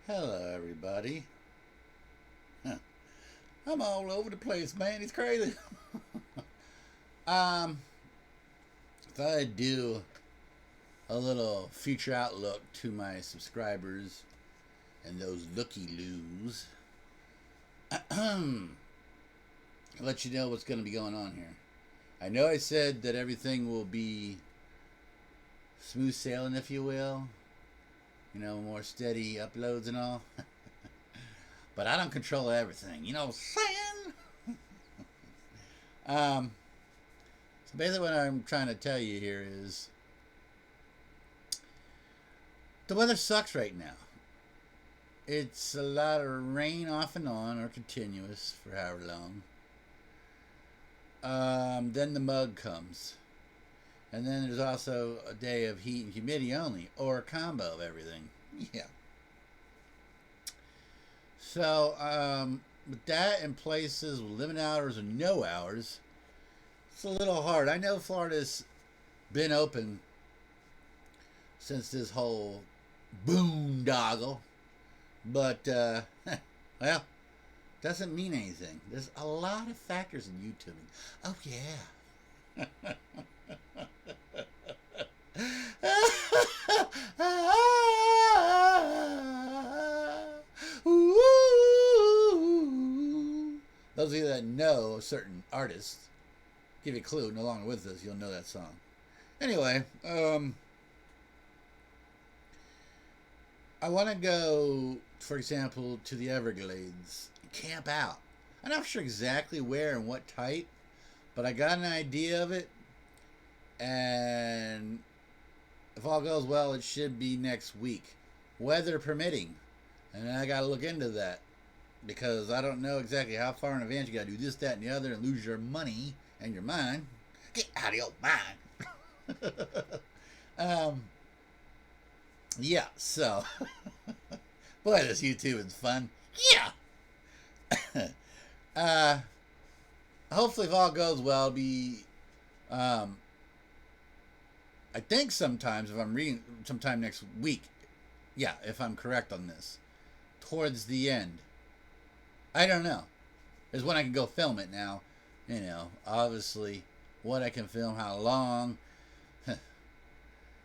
Hello, everybody. Huh. I'm all over the place, man. It's crazy. um, Thought I'd do a little future outlook to my subscribers and those looky loos. Let you know what's going to be going on here. I know I said that everything will be smooth sailing, if you will. You know, more steady uploads and all. But I don't control everything. You know what I'm saying? Um, so basically, what I'm trying to tell you here is the weather sucks right now. It's a lot of rain off and on or continuous for however long. Then the mug comes. And then there's also a day of heat and humidity only, or a combo of everything. Yeah. So, with that in places with limit hours or no hours, it's a little hard. I know Florida's been open since this whole boondoggle, but, well, doesn't mean anything. There's a lot of factors in YouTubing. Oh, yeah. Those of you that know certain artists, give you a clue, no longer with us, you'll know that song. Anyway, I want to go, for example, to the Everglades, camp out. I'm not sure exactly where and what type, but I got an idea of it, and if all goes well, it should be next week, weather permitting. And I got to look into that because I don't know exactly how far in advance you got to do this, that, and the other and lose your money and your mind. Get out of your mind. Yeah, so. Boy, this YouTube is fun. Yeah. uh, Hopefully, if all goes well, it'll be. I think sometimes, if I'm reading, sometime next week. Yeah, if I'm correct on this. Towards the end. I don't know. Is when I can go film it now. You know, obviously, what I can film, how long, and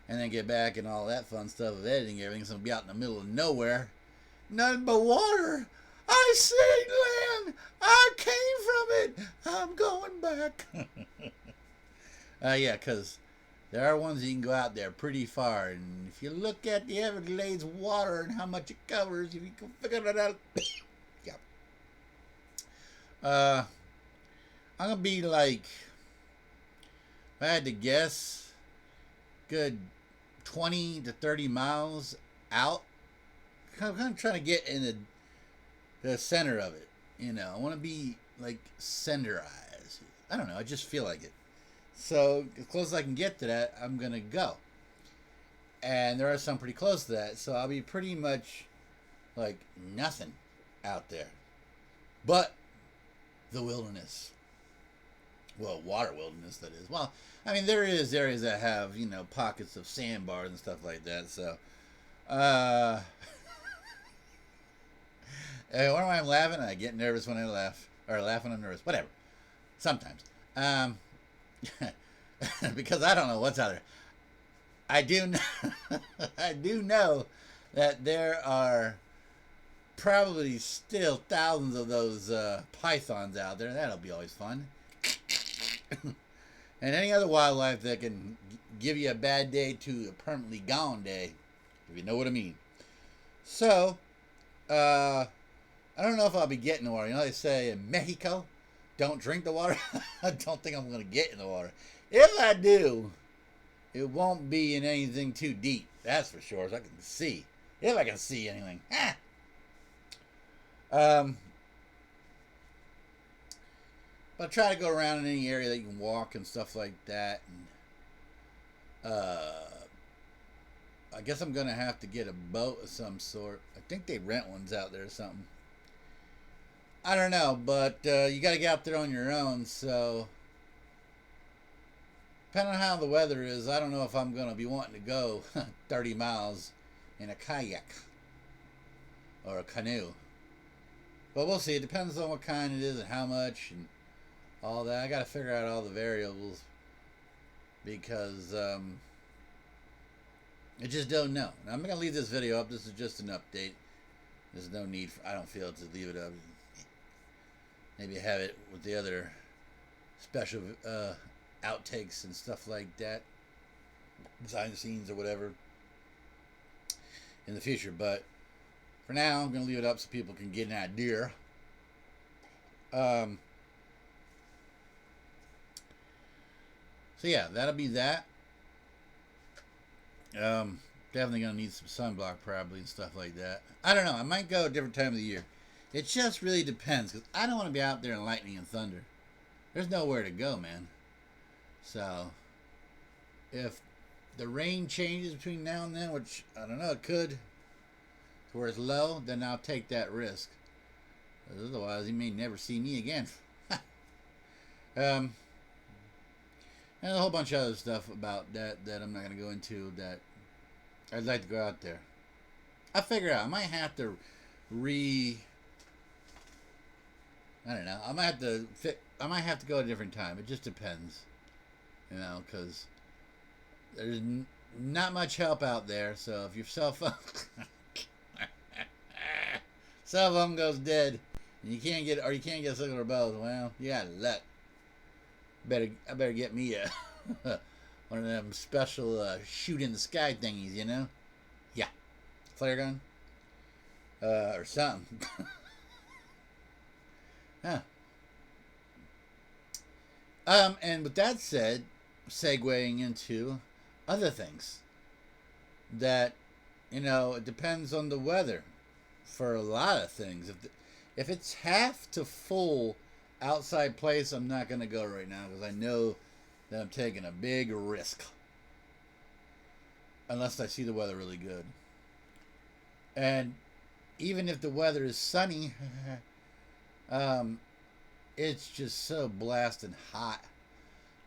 then get back and all that fun stuff of editing everything. So I'll be out in the middle of nowhere. Nothing but water. I see land. I came from it. I'm going back. Yeah, because there are ones you can go out there pretty far. And if you look at the Everglades water and how much it covers, if you can figure that out. Yeah. I'm going to be like, if I had to guess, good 20 to 30 miles out. I'm kind of trying to get in the center of it. You know, I want to be like centerized. I don't know. I just feel like it. So as close as I can get to that, I'm gonna go. And there are some pretty close to that, so I'll be pretty much like nothing out there, but the wilderness. Well, water wilderness, that is. Well, I mean, there is areas that have, you know, pockets of sandbars and stuff like that. So, why am I laughing? I get nervous when I laugh, or laugh when I'm nervous. Whatever. Sometimes. Because I don't know what's out there. I do know, I do know that there are probably still thousands of those pythons out there. That'll be always fun. And any other wildlife that can give you a bad day to a permanently gone day, if you know what I mean. So, I don't know if I'll be getting the water. You know, they say in Mexico, don't drink the water. I don't think I'm going to get in the water. If I do, it won't be in anything too deep. That's for sure. So I can see. If I can see anything. But I try to go around in any area that you can walk and stuff like that. And I guess I'm going to have to get a boat of some sort. I think they rent ones out there or something. I don't know, but you got to get out there on your own. So, depending on how the weather is, I don't know if I'm going to be wanting to go 30 miles in a kayak. or a canoe. But we'll see. It depends on what kind it is and how much and all that. I got to figure out all the variables because I just don't know. Now, I'm going to leave this video up. This is just an update. There's no need for, I don't feel to leave it up. Maybe have it with the other special outtakes and stuff like that, behind the scenes or whatever in the future. But for now, I'm going to leave it up so people can get an idea. So yeah, that'll be that. Definitely gonna need some sunblock probably and stuff like that. I don't know. I might go a different time of the year. It just really depends because I don't want to be out there in lightning and thunder. There's nowhere to go, man. So if the rain changes between now and then, which I don't know, it could, to where it's low, then I'll take that risk. Otherwise, you may never see me again. And a whole bunch of other stuff about that I'm not going to go into that I'd like to go out there. I figure out I might have to I don't know. I might have to go at a different time. It just depends, you know, because there's not much help out there. So if your cell phone goes dead, and you can't get a signal or both, well, you got luck. I better get me a one of them special shoot in the sky thingies, you know? Yeah, flare gun, or something. Huh. And with that said, segueing into other things that, you know, it depends on the weather for a lot of things. If it's half to full outside place, I'm not going to go right now because I know that I'm taking a big risk. Unless I see the weather really good. And even if the weather is sunny, it's just so blasting hot.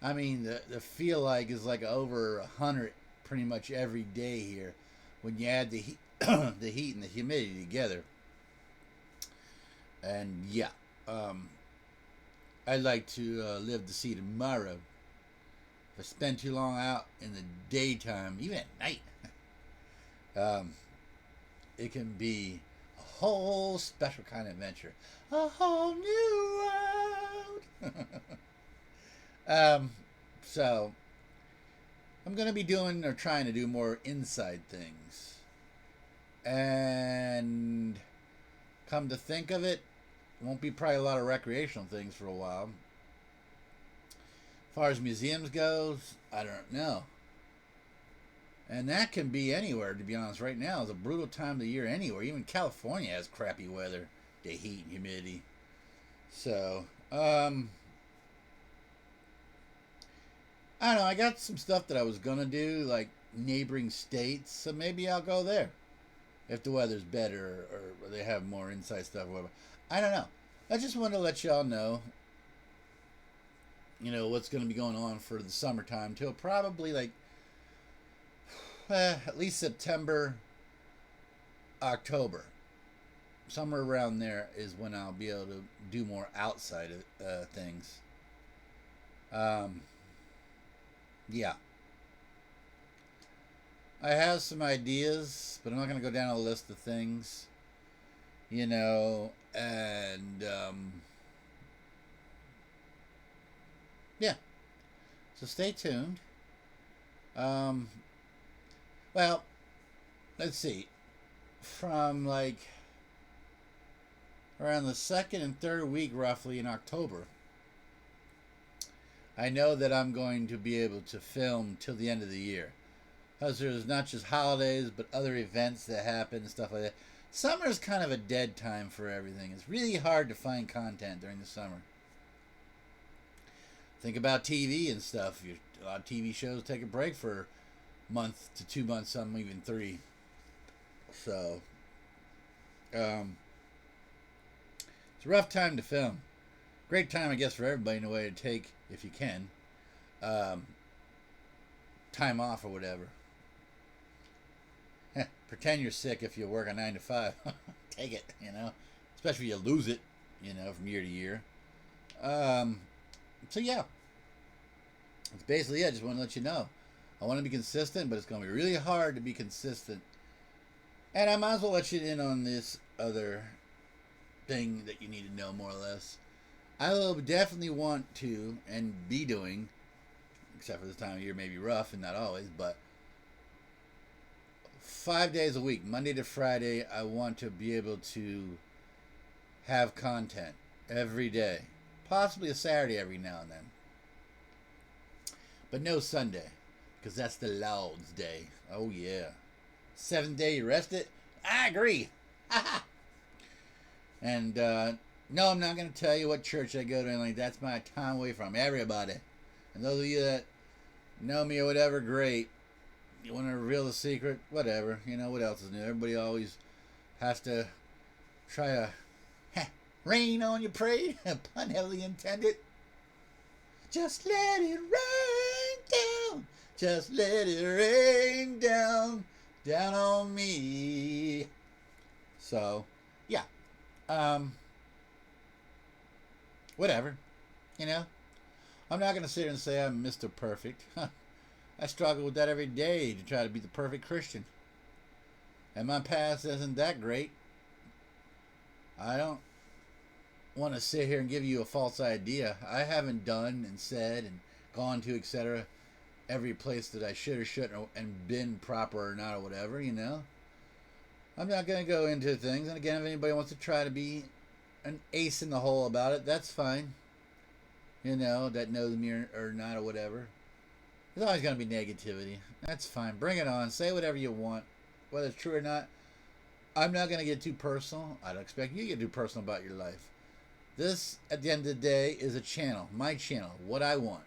I mean, the feel like is like over 100 pretty much every day here when you add the heat, the heat and the humidity together. And yeah, I'd like to live to see tomorrow. If I spend too long out in the daytime, even at night, it can be a whole special kind of adventure. A whole new world. So, I'm going to be doing or trying to do more inside things. And come to think of it, won't be probably a lot of recreational things for a while. As far as museums goes, I don't know. And that can be anywhere, to be honest. Right now is a brutal time of the year anywhere. Even California has crappy weather, the heat and humidity. So, I don't know. I got some stuff that I was going to do, like neighboring states. So maybe I'll go there if the weather's better or they have more inside stuff or whatever. I don't know. I just wanted to let y'all know, you know, what's going to be going on for the summertime till probably like at least September, October. Somewhere around there is when I'll be able to do more outside things. Yeah. I have some ideas, but I'm not going to go down a list of things, you know, and yeah. So stay tuned. Well, let's see. From like around the second and third week, roughly in October, I know that I'm going to be able to film till the end of the year. Because there's not just holidays, but other events that happen and stuff like that. Summer is kind of a dead time for everything. It's really hard to find content during the summer. Think about TV and stuff. A lot of TV shows take a break for a month to 2 months, some even 3. So, it's a rough time to film. Great time, I guess, for everybody in a way to take, if you can, time off or whatever. pretend you're sick if you work a 9 to 5. Take it, especially if you lose it, from year to year. Um, so yeah, that's basically it. I just want to let you know. I want to be consistent, but it's going to be really hard to be consistent. And I might as well let you in on this other thing that you need to know more or less. I will definitely want to and be doing, except for this time of year, maybe rough and not always, but 5 days a week, Monday to Friday, I want to be able to have content every day. Possibly a Saturday every now and then. But no Sunday, because that's the Lord's Day. Oh, yeah. 7th day, you rest it? I agree. And, no, I'm not going to tell you what church I go to. Like, that's my time away from everybody. And those of you that know me or whatever, great. You want to reveal the secret? Whatever. What else is new? Everybody always has to try to rain on your parade. Pun heavily intended. Just let it rain down. Just let it rain down. Down on me. So, yeah. Whatever. I'm not going to sit here and say I'm Mr. Perfect. I struggle with that every day to try to be the perfect Christian. And my past isn't that great. I don't want to sit here and give you a false idea. I haven't done and said and gone to, etc., every place that I should or shouldn't and been proper or not or whatever, I'm not going to go into things. And again, if anybody wants to try to be an ace in the hole about it, that's fine. That knows me or not or whatever. There's always going to be negativity. That's fine. Bring it on. Say whatever you want. Whether it's true or not. I'm not going to get too personal. I don't expect you to get too personal about your life. This, at the end of the day, is a channel. My channel. What I want.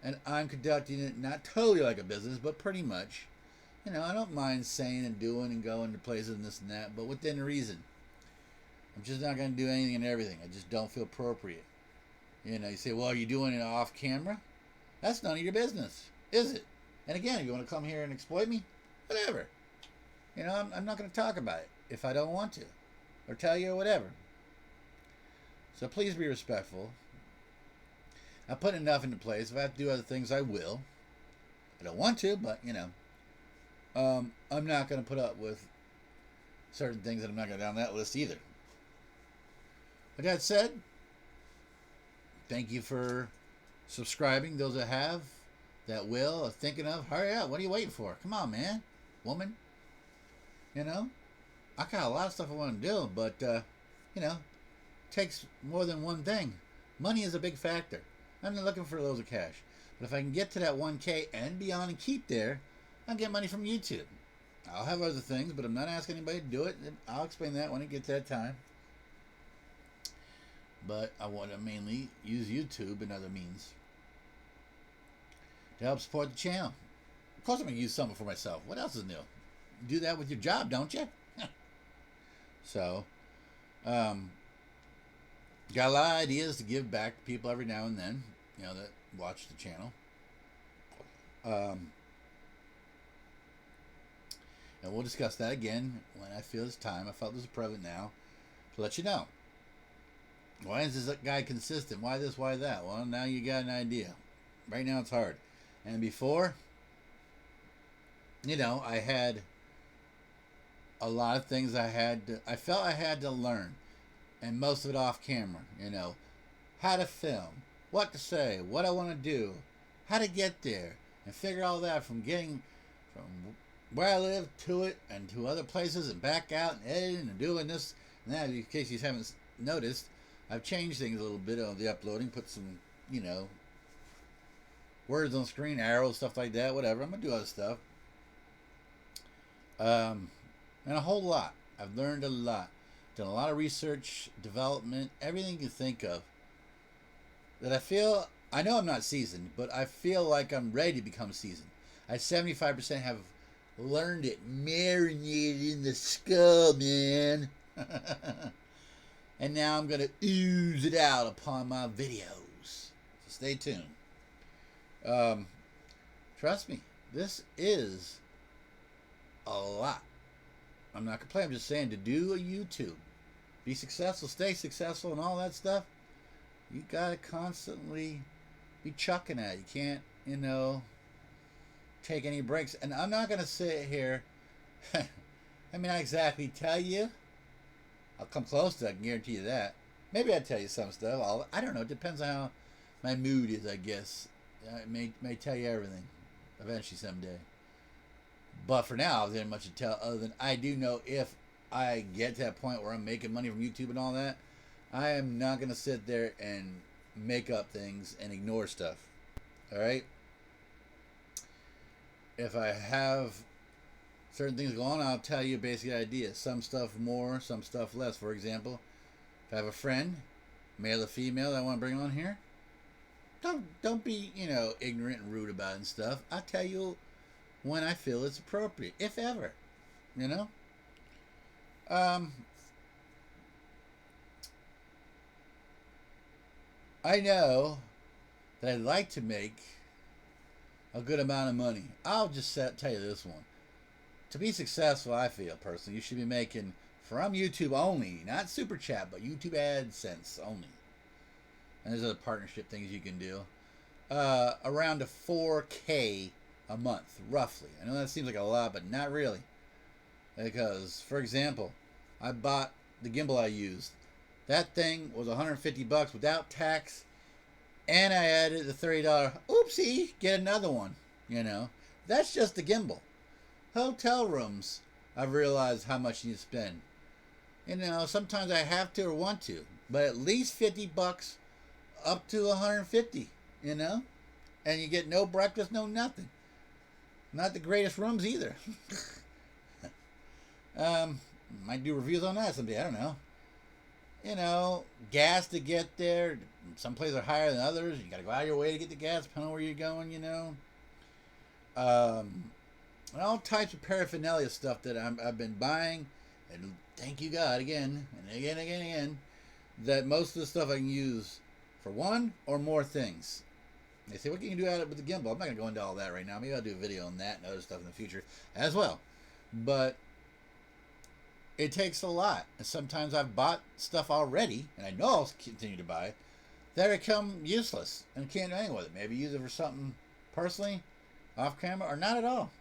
And I'm conducting it not totally like a business, but pretty much. I don't mind saying and doing and going to places and this and that, but within reason. I'm just not going to do anything and everything. I just don't feel appropriate. You say, well, are you doing it off camera? That's none of your business, is it? And again, if you want to come here and exploit me, whatever. I'm not going to talk about it if I don't want to, or tell you or whatever. So please be respectful. I put enough into place. If I have to do other things, I will. I don't want to, but I'm not going to put up with certain things, and I'm not going to down that list either. With that said, thank you for subscribing. Those that have, that will, are thinking of, hurry up. What are you waiting for? Come on, man. Woman. I got a lot of stuff I want to do, but, takes more than one thing. Money is a big factor. I'm not looking for loads of cash. But if I can get to that 1K and beyond and keep there, I'll get money from YouTube. I'll have other things, but I'm not asking anybody to do it. I'll explain that when it gets that time. But I want to mainly use YouTube and other means to help support the channel. Of course I'm going to use something for myself. What else is new? You do that with your job, don't you? So, got a lot of ideas to give back to people every now and then, that watch the channel. And we'll discuss that again when I feel it's time. I felt this is prevalent now to let you know. Why is this guy consistent? Why this, why that? Well, now you got an idea. Right now it's hard. And before, I had a lot of things I felt I had to learn. And most of it off camera, how to film, what to say, what I want to do, how to get there, and figure all that from getting from where I live to it and to other places and back out and editing and doing this and that. In case you haven't noticed, I've changed things a little bit on the uploading, put some, words on screen, arrows, stuff like that, whatever. I'm going to do other stuff. And a whole lot. I've learned a lot. Done a lot of research, development, everything you think of. That I know I'm not seasoned, but I feel like I'm ready to become seasoned. I 75% have learned it, marinated in the skull, man. And now I'm going to ooze it out upon my videos. So stay tuned. Trust me, this is a lot. I'm not complaining. I'm just saying to do a YouTube, be successful, stay successful, and all that stuff. You gotta constantly be chucking at it. You can't, take any breaks. And I'm not gonna sit here. I mean, not exactly tell you. I'll come close to it, I can guarantee you that. Maybe I'll tell you some stuff. I don't know. It depends on how my mood is, I guess. I may tell you everything eventually someday. But for now, there's not much to tell other than I do know if I get to that point where I'm making money from YouTube and all that, I am not going to sit there and make up things and ignore stuff. All right? If I have certain things going on, I'll tell you basic ideas. Some stuff more, some stuff less. For example, if I have a friend, male or female, that I want to bring on here, don't be, ignorant and rude about it and stuff. I'll tell you when I feel it's appropriate, if ever, you know. I know that I'd like to make a good amount of money. I'll just tell you this one. To be successful, I feel personally, you should be making from YouTube only, not Super Chat, but YouTube AdSense only. And there's other partnership things you can do. Around a 4K a month, roughly. I know that seems like a lot, but not really. Because, for example, I bought the gimbal I used. That thing was $150 without tax, and I added the $30. Oopsie, get another one. That's just the gimbal. Hotel rooms, I've realized how much you need to spend. Sometimes I have to or want to, but at least $50 up to $150. And you get no breakfast, no nothing. Not the greatest rooms either. Might do reviews on that someday. I don't know. Gas to get there. Some places are higher than others. You got to go out of your way to get the gas, depending on where you're going. And all types of paraphernalia stuff that I've been buying, and thank you God again and again, that most of the stuff I can use for one or more things. They say, what can you do with the gimbal? I'm not going to go into all that right now. Maybe I'll do a video on that and other stuff in the future as well. But it takes a lot. And sometimes I've bought stuff already, and I know I'll continue to buy, that become useless and can't do anything with it. Maybe use it for something personally, off camera, or not at all.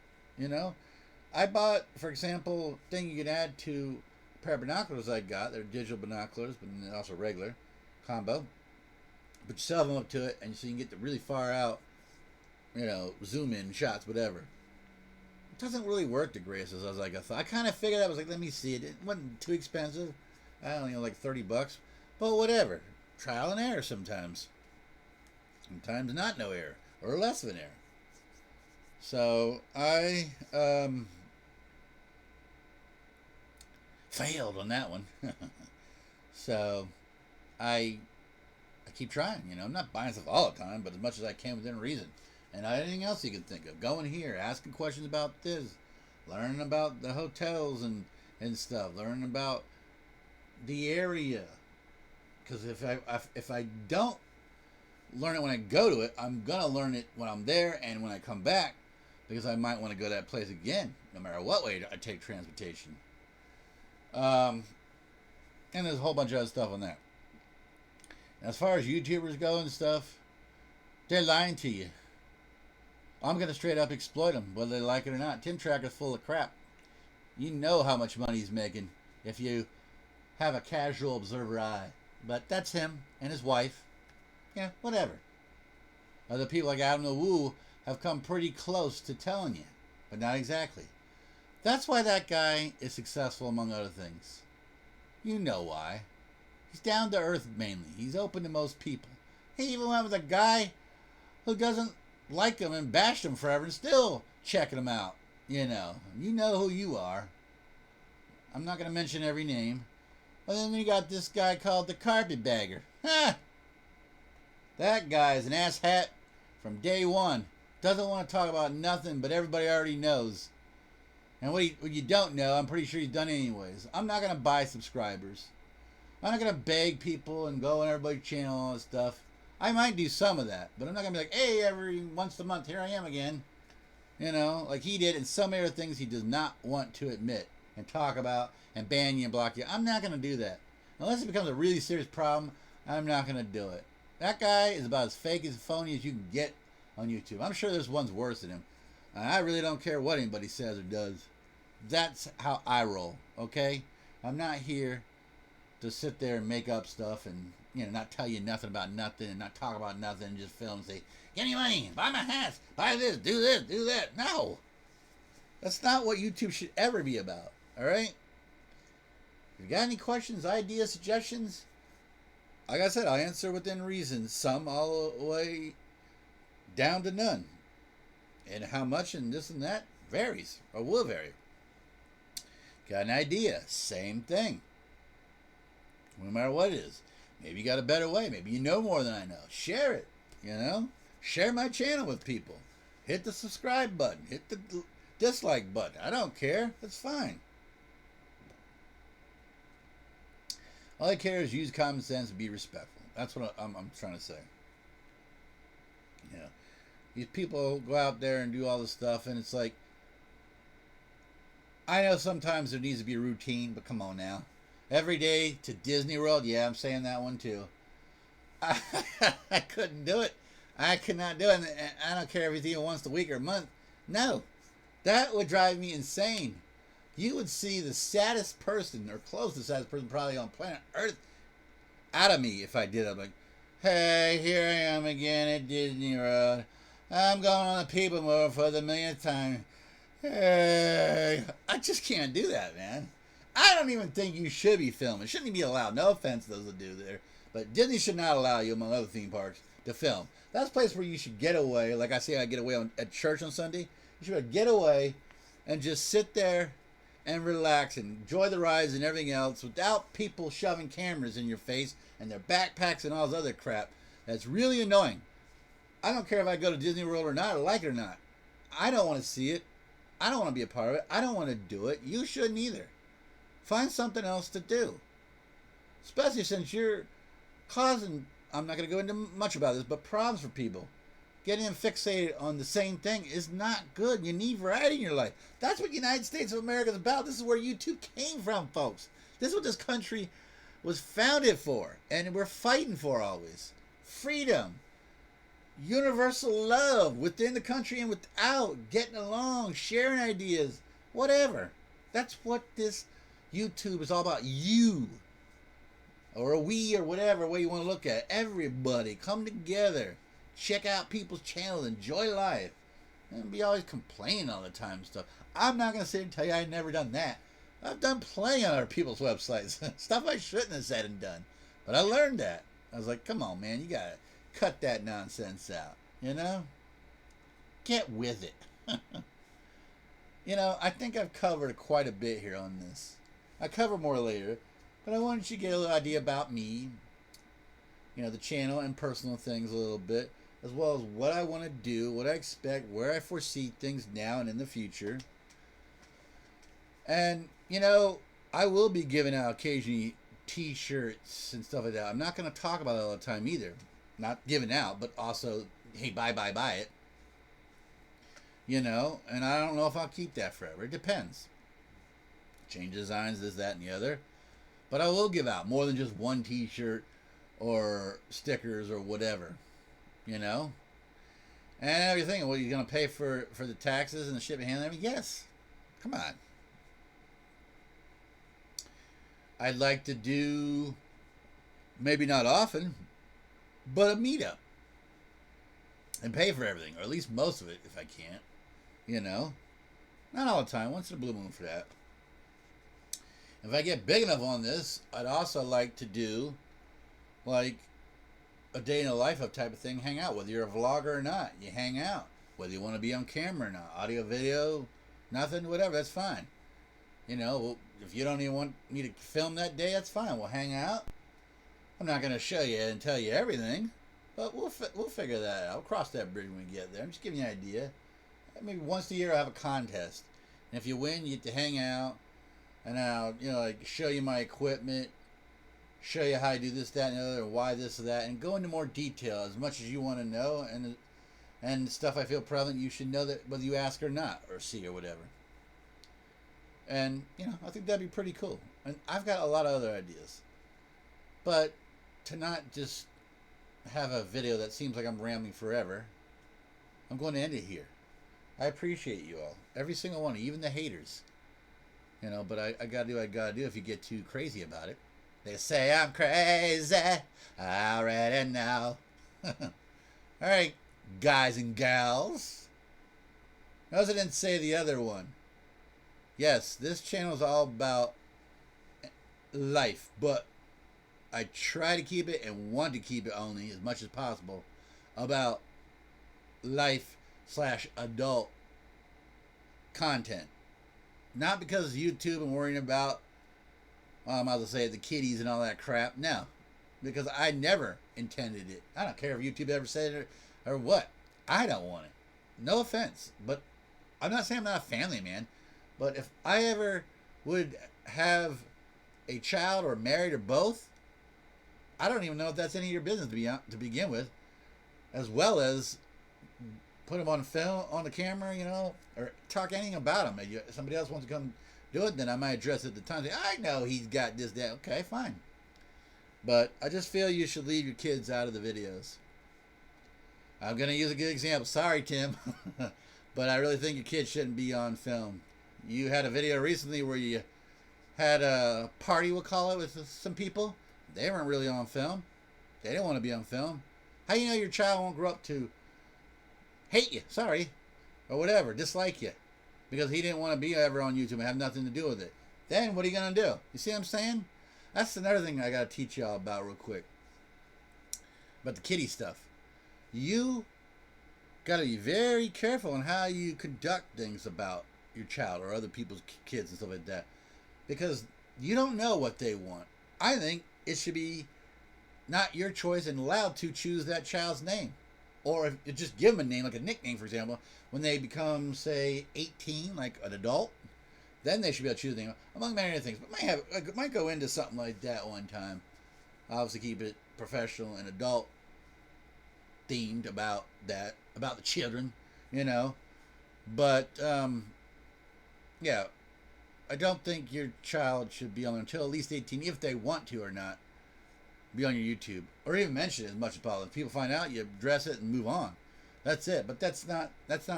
I bought, for example, thing you can add to a pair of binoculars I got. They're digital binoculars, but also regular combo. But you sell them up to it, and so you can get the really far out, zoom in shots, whatever. It doesn't really work the greatest as I thought. I kind of figured I was like, let me see it. It wasn't too expensive. I don't know, like $30. But whatever. Trial and error sometimes. Sometimes not no error. Or less of an error. So I failed on that one. So I keep trying. I'm not buying stuff all the time, but as much as I can within reason. And anything else you can think of. Going here, asking questions about this, learning about the hotels and stuff, learning about the area. Because if I don't learn it when I go to it, I'm gonna learn it when I'm there and when I come back, because I might want to go to that place again, no matter what way I take transportation. And there's a whole bunch of other stuff on that. As far as YouTubers go and stuff, they're lying to you. I'm going to straight up exploit them, whether they like it or not. Tim Tracker's full of crap. You know how much money he's making if you have a casual observer eye. But that's him and his wife. Yeah, whatever. Other people like Adam the Woo have come pretty close to telling you, but not exactly. That's why that guy is successful, among other things. You know why. He's down to earth mainly. He's open to most people. He even went with a guy who doesn't like him and bashed him forever and still checking him out. You know who you are. I'm not going to mention every name. But then you got this guy called the Carpetbagger. Ha! That guy is an asshat from day one. Doesn't want to talk about nothing, but everybody already knows. And what you don't know, I'm pretty sure he's done anyways. I'm not going to buy subscribers. I'm not going to beg people and go on everybody's channel and all that stuff. I might do some of that, but I'm not going to be like, hey, every once a month, here I am again. Like he did, and some other things he does not want to admit. and talk about and ban you and block you. I'm not going to do that. Unless it becomes a really serious problem, I'm not going to do it. That guy is about as fake as phony as you can get on YouTube. I'm sure there's ones worse than him. And I really don't care what anybody says or does. That's how I roll, okay? I'm not here to sit there and make up stuff and, not tell you nothing about nothing and not talk about nothing and just film and say, give me money, buy my hats, buy this, do that. No. That's not what YouTube should ever be about, all right? If you got any questions, ideas, suggestions, like I said, I'll answer within reason. Some all the way down to none. And how much and this and that varies or will vary. Got an idea? Same thing. No matter what it is. Maybe you got a better way. Maybe you know more than I know. Share it. Share my channel with people. Hit the subscribe button. Hit the dislike button. I don't care. That's fine. All I care is use common sense and be respectful. That's what I'm trying to say. These people go out there and do all this stuff, and it's like, I know sometimes there needs to be a routine, but come on now. Every day to Disney World, yeah, I'm saying that one too. I couldn't do it. I could not do it. And I don't care if it's even once a week or a month. No, that would drive me insane. You would see the saddest person, or close to the saddest person probably on planet Earth, out of me if I did it. I'm like, hey, here I am again at Disney World. I'm going on the people mover for the millionth time. Hey, I just can't do that, man. I don't even think you should be filming. It shouldn't even be allowed. No offense to those that do there. But Disney should not allow you, among other theme parks, to film. That's a place where you should get away. Like I say, I get away at church on Sunday. You should get away and just sit there and relax and enjoy the rides and everything else without people shoving cameras in your face and their backpacks and all this other crap. That's really annoying. I don't care if I go to Disney World or not, or like it or not. I don't want to see it. I don't want to be a part of it. I don't want to do it. You shouldn't either. Find something else to do. Especially since you're causing, I'm not going to go into much about this, but problems for people. Getting them fixated on the same thing is not good. You need variety in your life. That's what United States of America is about. This is where YouTube came from, folks. This is what this country was founded for. And we're fighting for always. Freedom. Universal love within the country and without. Getting along. Sharing ideas. Whatever. That's what this YouTube is all about. You. Or a we or whatever way you want to look at it. Everybody. Come together. Check out people's channels, enjoy life, and be always complaining all the time and stuff. I'm not going to sit and tell you I've never done that. I've done plenty on other people's websites. Stuff I shouldn't have said and done. But I learned that. I was like, come on, man, you got to cut that nonsense out, Get with it. I think I've covered quite a bit here on this. I cover more later, but I wanted you to get a little idea about me, the channel and personal things a little bit, as well as what I want to do, what I expect, where I foresee things now and in the future. And, I will be giving out occasionally t-shirts and stuff like that. I'm not going to talk about it all the time either. Not giving out, but also, hey, buy it. And I don't know if I'll keep that forever. It depends. Change designs, this, that, and the other. But I will give out more than just one t-shirt or stickers or whatever, And you're thinking, well, you're going to pay for the taxes and the shipping and handling? Yes. Come on. I'd like to do, maybe not often, but a meetup. And pay for everything, or at least most of it if I can't. Not all the time, once in a blue moon for that. If I get big enough on this, I'd also like to do like a day in the life of type of thing, hang out. Whether you're a vlogger or not, you hang out. Whether you want to be on camera or not, audio, video, nothing, whatever, that's fine. If you don't even want me to film that day, that's fine. We'll hang out. I'm not going to show you and tell you everything, but we'll figure that out. We'll cross that bridge when we get there. I'm just giving you an idea. Maybe once a year I'll have a contest. And if you win, you get to hang out. And I'll, show you my equipment, show you how I do this, that, and the other, and why this or that, and go into more detail as much as you want to know, and stuff I feel prevalent you should know that whether you ask or not, or see or whatever. And, I think that'd be pretty cool. And I've got a lot of other ideas. But to not just have a video that seems like I'm rambling forever, I'm going to end it here. I appreciate you all. Every single one, even the haters. But I got to do what I got to do if you get too crazy about it. They say I'm crazy. Already know. All right, guys and gals. Notice I didn't say the other one. Yes, this channel is all about life, but I try to keep it and want to keep it only as much as possible about life/adult content. Not because YouTube and worrying about, I'm about to say the kiddies and all that crap. No, because I never intended it. I don't care if YouTube ever said it or what. I don't want it. No offense, but I'm not saying I'm not a family man. But if I ever would have a child or married or both, I don't even know if that's any of your business to begin with, as well as put them on film, on the camera, or talk anything about them. If somebody else wants to come do it, then I might address it at the time. Say, I know he's got this, that. Okay, fine. But I just feel you should leave your kids out of the videos. I'm going to use a good example. Sorry, Tim. But I really think your kids shouldn't be on film. You had a video recently where you had a party, we'll call it, with some people. They weren't really on film. They didn't want to be on film. How do you know your child won't grow up to hate you, or whatever, dislike you, because he didn't want to be ever on YouTube and have nothing to do with it? Then what are you going to do? You see what I'm saying? That's another thing I got to teach y'all about real quick. About the kiddie stuff. You got to be very careful on how you conduct things about your child or other people's kids and stuff like that, because you don't know what they want. I think it should be not your choice and allowed to choose that child's name, or if you just give them a name, like a nickname, for example. When they become, say, 18, like an adult, then they should be able to choose a name, among many other things. But might go into something like that one time. Obviously, keep it professional and adult themed about that, about the children, But yeah, I don't think your child should be on until at least 18, if they want to or not, be on your YouTube, or even mention it as much as possible. If people find out, you address it and move on. That's it. But that's not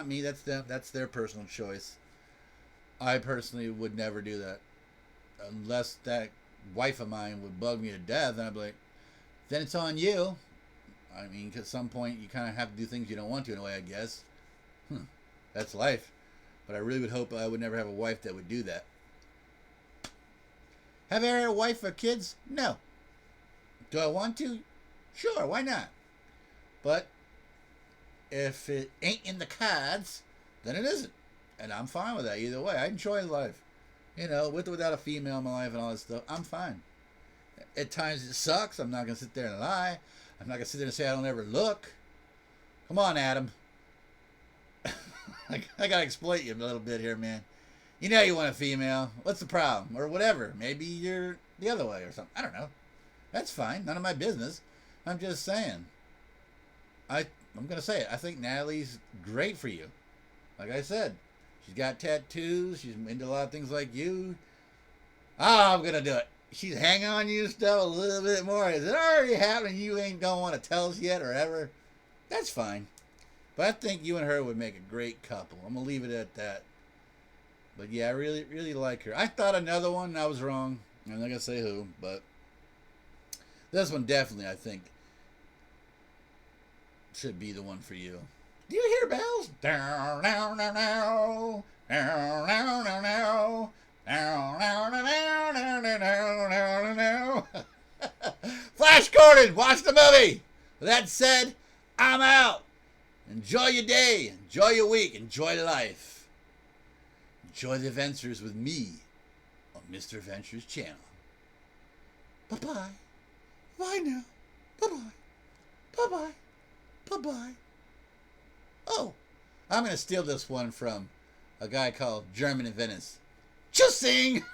me. That's them. That's their personal choice. I personally would never do that, unless that wife of mine would bug me to death, and I'd be like, then it's on you. I mean, at some point, you kind of have to do things you don't want to, in a way, I guess. That's life. But I really would hope I would never have a wife that would do that. Have I ever had a wife or kids? No. Do I want to? Sure, why not? But if it ain't in the cards, then it isn't. And I'm fine with that either way. I enjoy life. With or without a female in my life and all that stuff, I'm fine. At times it sucks. I'm not going to sit there and lie. I'm not going to sit there and say I don't ever look. Come on, Adam. I got to exploit you a little bit here, man. You know you want a female. What's the problem? Or whatever. Maybe you're the other way or something. I don't know. That's fine. None of my business. I'm just saying. I'm going to say it. I think Natalie's great for you. Like I said, she's got tattoos. She's into a lot of things like you. Oh, I'm going to do it. She's hanging on you stuff a little bit more. Is it already happening? You don't want to tell us yet or ever? That's fine. But I think you and her would make a great couple. I'm going to leave it at that. But yeah, I really, really like her. I thought another one, and I was wrong. I'm not going to say who, but this one definitely, I think, should be the one for you. Do you hear bells? Down, down, down, down. Down, down, down, down. Down, down, down, down, down, down, down, down. Flash Gordon, watch the movie. With that said, I'm out. Enjoy your day. Enjoy your week. Enjoy life. Enjoy the adventures with me on Mr. Adventures channel. Bye-bye. Bye now. Bye-bye. Bye-bye. Bye-bye. Oh, I'm going to steal this one from a guy called German in Venice. Tschüssing!